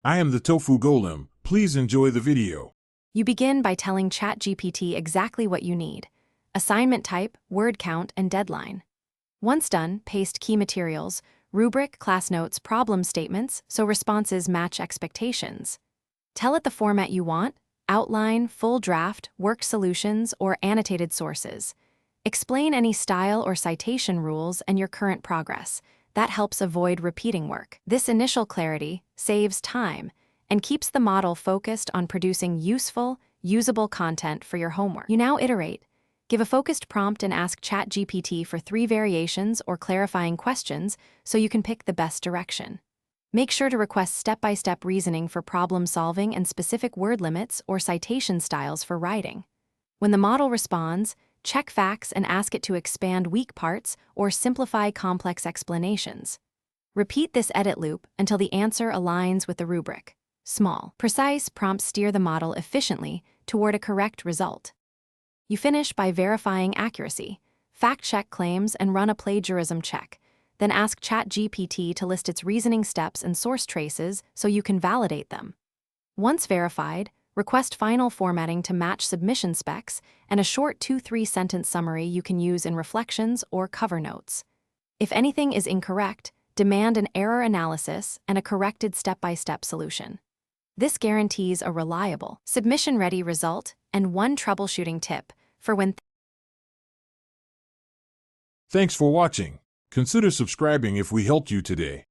I am the Tofu Golem. Please enjoy the video. You begin by telling ChatGPT exactly what you need: assignment type, word count, and deadline. Once done, paste key materials, rubric, class notes, problem statements, so responses match expectations. Tell it the format you want: outline, full draft, worked solutions, or annotated sources. Explain any style or citation rules and your current progress. That helps avoid repeating work. This initial clarity saves time and keeps the model focused on producing useful, usable content for your homework. You now iterate. Give a focused prompt and ask ChatGPT for 3 variations or clarifying questions so you can pick the best direction. Make sure to request step-by-step reasoning for problem solving and specific word limits or citation styles for writing. When the model responds, check facts and ask it to expand weak parts or simplify complex explanations. Repeat this edit loop until the answer aligns with the rubric. Small, precise prompts steer the model efficiently toward a correct result. You finish by verifying accuracy. Fact-check claims and run a plagiarism check. Then ask ChatGPT to list its reasoning steps and source traces so you can validate them. Once verified, request final formatting to match submission specs and a short 2-3 sentence summary you can use in reflections or cover notes. If anything is incorrect, demand an error analysis and a corrected step-by-step solution. This guarantees a reliable, submission-ready result and one troubleshooting tip for when. Thanks for watching. Consider subscribing if we helped you today.